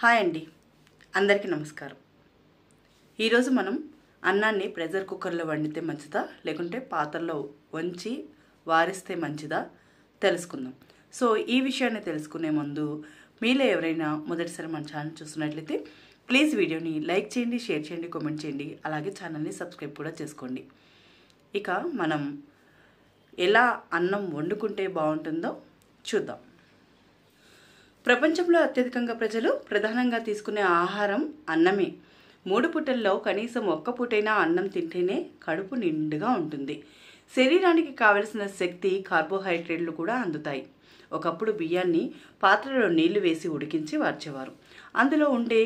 Hi అండి, అందరికీ నమస్కారం. ఈరోజు మనం అన్నాన్ని ప్రెషర్ కుక్కర్లో వండితే మంచిదా లేకుంటే పాత్రలో వంచి వారిస్తే మంచిదా తెలుసుకుందాం. సో ఈ విషయాన్ని తెలుసుకునే ముందు మీలో ఎవరైనా మొదటిసారి మన ఛానల్ చూస్తున్నట్లయితే ప్లీజ్ వీడియోని లైక్ చేయండి, షేర్ చేయండి, కామెంట్ చేయండి. అలాగే ఛానల్ని సబ్స్క్రైబ్ కూడా చేసుకోండి. ఇక మనం ఎలా అన్నం వండుకుంటే బాగుంటుందో చూద్దాం. ప్రపంచంలో అత్యధికంగా ప్రజలు ప్రధానంగా తీసుకునే ఆహారం అన్నమే. 3 పూటల్లో కనీసం ఒక్క పూటైనా అన్నం తింటేనే కడుపు నిండుగా ఉంటుంది. శరీరానికి కావలసిన శక్తి, కార్బోహైడ్రేట్లు కూడా అందుతాయి. ఒకప్పుడు బియ్యాన్ని పాత్రలో నీళ్లు వేసి ఉడికించి వార్చేవారు. అందులో ఉండే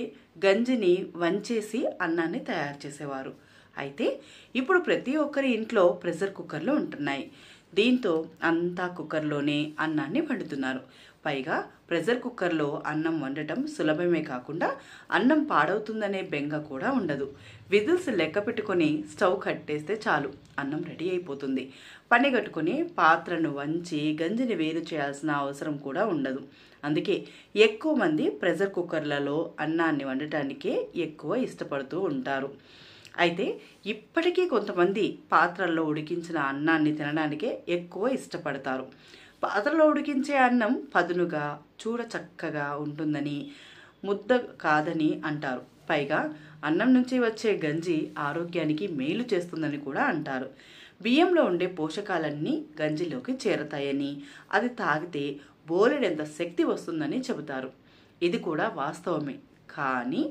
గంజిని వంచేసి అన్నాన్ని తయారు చేసేవారు. అయితే ఇప్పుడు ప్రతి ఒక్కరి ఇంట్లో ప్రెషర్ కుక్కర్లు ఉంటున్నాయి. దీంతో అంతా కుక్కర్లోనే అన్నాన్ని వండుతున్నారు. పైగా ప్రెషర్ కుక్కర్లో అన్నం వండటం సులభమే కాకుండా అన్నం పాడవుతుందనే బెంగ కూడా ఉండదు. విజిల్స్ లెక్క పెట్టుకొని స్టవ్ కట్టేస్తే చాలు, అన్నం రెడీ అయిపోతుంది. పని కట్టుకొని పాత్రను వంచి గంజిని వేరు చేయాల్సిన అవసరం కూడా ఉండదు. అందుకే ఎక్కువ మంది ప్రెషర్ కుక్కర్లలో అన్నాన్ని వండటానికే ఎక్కువ ఇష్టపడుతూ ఉంటారు. అయితే ఇప్పటికీ కొంతమంది పాత్రల్లో ఉడికించిన అన్నాన్ని తినడానికే ఎక్కువ ఇష్టపడతారు. పాత్రలో ఉడికించే అన్నం పదునుగా, చూడ చక్కగా ఉంటుందని, ముద్ద కాదని అంటారు. పైగా అన్నం నుంచి వచ్చే గంజి ఆరోగ్యానికి మేలు చేస్తుందని కూడా అంటారు. బియ్యంలో ఉండే పోషకాలన్నీ గంజిలోకి చేరతాయని, అది తాగితే బోలెడంత శక్తి వస్తుందని చెబుతారు. ఇది కూడా వాస్తవమే. కానీ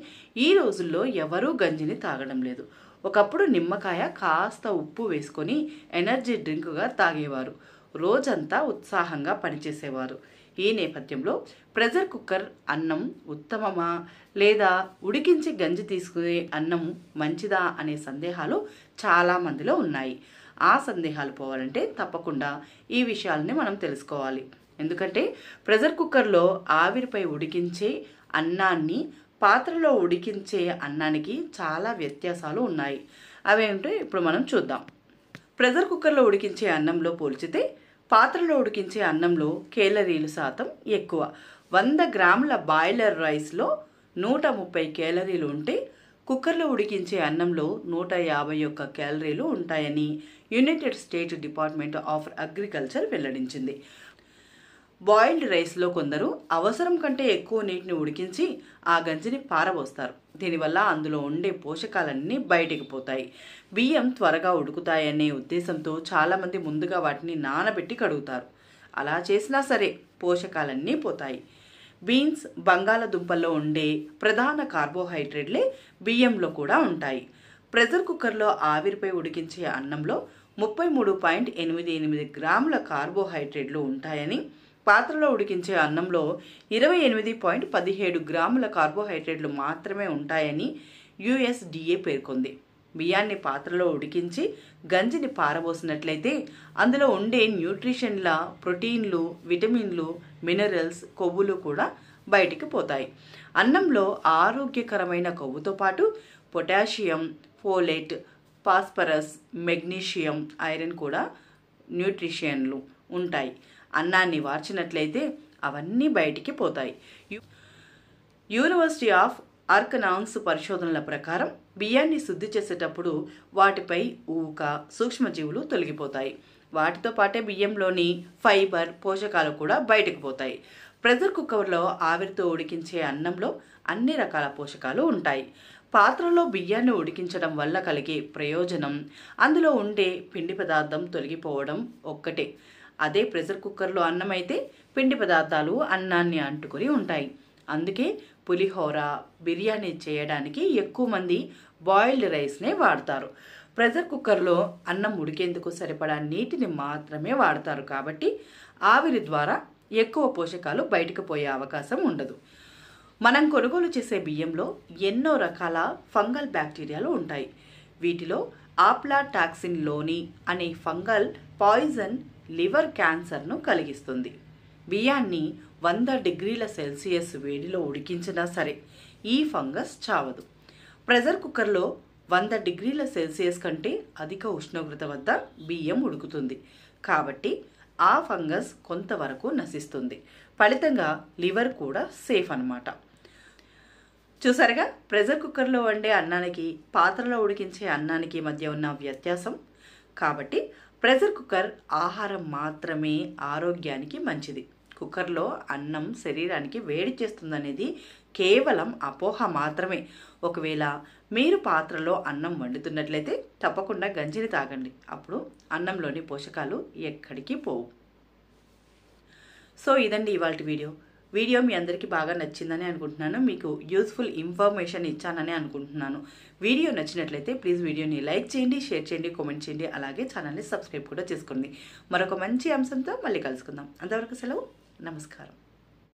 ఈ రోజుల్లో ఎవరూ గంజిని తాగడం లేదు. ఒకప్పుడు నిమ్మకాయ కాస్త ఉప్పు వేసుకొని ఎనర్జీ డ్రింక్గా తాగేవారు. రోజంతా ఉత్సాహంగా పనిచేసేవారు. ఈ నేపథ్యంలో ప్రెషర్ కుక్కర్ అన్నం ఉత్తమమా లేదా ఉడికించి గంజి తీసుకునే అన్నం మంచిదా అనే సందేహాలు చాలామందిలో ఉన్నాయి. ఆ సందేహాలు పోవాలంటే తప్పకుండా ఈ విషయాలని మనం తెలుసుకోవాలి. ఎందుకంటే ప్రెషర్ కుక్కర్లో ఆవిరిపై ఉడికించే అన్నాన్ని పాత్రలో ఉడికించే అన్నానికి చాలా వ్యత్యాసాలు ఉన్నాయి. అవేంటో ఇప్పుడు మనం చూద్దాం. ప్రెషర్ కుక్కర్లో ఉడికించే అన్నంలో పోల్చితే పాత్రలో ఉడికించే అన్నంలో కేలరీలు శాతం ఎక్కువ. 100 గ్రాముల బాయిలర్ రైస్లో 130 కేలరీలు ఉంటే కుక్కర్లో ఉడికించే అన్నంలో 151 కేలరీలు ఉంటాయని United states department of agriculture వెల్లడించింది. బాయిల్డ్ రైస్లో కొందరు అవసరం కంటే ఎక్కువ నీటిని ఉడికించి ఆ గంజిని పారబోస్తారు. దీనివల్ల అందులో ఉండే పోషకాలన్నీ బయటికి పోతాయి. బియ్యం త్వరగా ఉడుకుతాయనే ఉద్దేశంతో చాలామంది ముందుగా వాటిని నానబెట్టి కడుగుతారు. అలా చేసినా సరే పోషకాలన్నీ పోతాయి. బీన్స్, బంగాళదుంపల్లో ఉండే ప్రధాన కార్బోహైడ్రేట్లే బియ్యంలో కూడా ఉంటాయి. ప్రెషర్ కుక్కర్లో ఆవిరిపై ఉడికించే అన్నంలో 33.88 గ్రాముల కార్బోహైడ్రేట్లు ఉంటాయని, పాత్రలో ఉడికించే అన్నంలో 28.17 గ్రాముల కార్బోహైడ్రేట్లు మాత్రమే ఉంటాయని USDA పేర్కొంది. బియ్యాన్ని పాత్రలో ఉడికించి గంజిని పారబోసినట్లయితే అందులో ఉండే న్యూట్రిషన్ల, ప్రోటీన్లు, విటమిన్లు, మినరల్స్, కొవ్వులు కూడా బయటికి పోతాయి. అన్నంలో ఆరోగ్యకరమైన కొవ్వుతో పాటు potassium, folate, phosphorus, magnesium, iron కూడా న్యూట్రిషన్లు ఉంటాయి. అన్నాన్ని వార్చినట్లయితే అవన్నీ బయటికి పోతాయి. యూనివర్సిటీ ఆఫ్ ఆర్కనాన్స్ పరిశోధనల ప్రకారం బియ్యాన్ని శుద్ధి చేసేటప్పుడు వాటిపై ఊక, సూక్ష్మజీవులు తొలగిపోతాయి. వాటితో పాటే బియ్యంలోని ఫైబర్, పోషకాలు కూడా బయటకు పోతాయి. ప్రెషర్ కుక్కర్లో ఆవిరితో ఉడికించే అన్నంలో అన్ని రకాల పోషకాలు ఉంటాయి. పాత్రలో బియ్యాన్ని ఉడికించడం వల్ల కలిగే ప్రయోజనం, అందులో ఉండే పిండి పదార్థం తొలగిపోవడం ఒక్కటే. అదే ప్రెషర్ కుక్కర్లో అన్నం అయితే పిండి పదార్థాలు అన్నాన్ని అంటుకొని ఉంటాయి. అందుకే పులిహోర, బిర్యానీ చేయడానికి ఎక్కువ మంది బాయిల్డ్ రైస్నే వాడతారు. ప్రెషర్ కుక్కర్లో అన్నం ఉడికేందుకు సరిపడా నీటిని మాత్రమే వాడతారు కాబట్టి ఆవిరి ద్వారా ఎక్కువ పోషకాలు బయటకు పోయే అవకాశం ఉండదు. మనం కొనుగోలు చేసే బియ్యంలో ఎన్నో రకాల ఫంగల్ బ్యాక్టీరియాలు ఉంటాయి. వీటిలో ఆప్లాటాక్సిన్ లోని అనే ఫంగల్ పాయిజన్ లివర్ క్యాన్సర్ను కలిగిస్తుంది. బియ్యాన్ని 100 డిగ్రీల సెల్సియస్ వేడిలో ఉడికించినా సరే ఈ ఫంగస్ చావదు. ప్రెషర్ కుక్కర్లో 100 డిగ్రీల సెల్సియస్ కంటే అధిక ఉష్ణోగ్రత వద్ద బియ్యం ఉడుకుతుంది. కాబట్టి ఆ ఫంగస్ కొంతవరకు నశిస్తుంది. ఫలితంగా లివర్ కూడా సేఫ్ అన్నమాట. చూసారుగా, ప్రెషర్ కుక్కర్లో వండే అన్నానికి పాత్రలో ఉడికించే అన్నానికి మధ్య ఉన్న వ్యత్యాసం. కాబట్టి ప్రెషర్ కుక్కర్ ఆహారం మాత్రమే ఆరోగ్యానికి మంచిది. కుక్కర్లో అన్నం శరీరానికి వేడి చేస్తుందనేది కేవలం అపోహ మాత్రమే. ఒకవేళ మీరు పాత్రలో అన్నం వండుతున్నట్లయితే తప్పకుండా గంజిని తాగండి. అప్పుడు అన్నంలోని పోషకాలు ఎక్కడికి పోవు. సో ఇదండి ఇవాల్టి వీడియో మీ అందరికీ బాగా నచ్చిందని అనుకుంటున్నాను. మీకు యూస్ఫుల్ ఇన్ఫర్మేషన్ ఇచ్చానని అనుకుంటున్నాను. వీడియో నచ్చినట్లయితే ప్లీజ్ వీడియోని లైక్ చేయండి, షేర్ చేయండి, కామెంట్ చేయండి. అలాగే ఛానల్ని సబ్స్క్రైబ్ కూడా చేసుకోండి. మరొక మంచి అంశంతో మళ్ళీ కలుసుకుందాం. అంతవరకు సెలవు. నమస్కారం.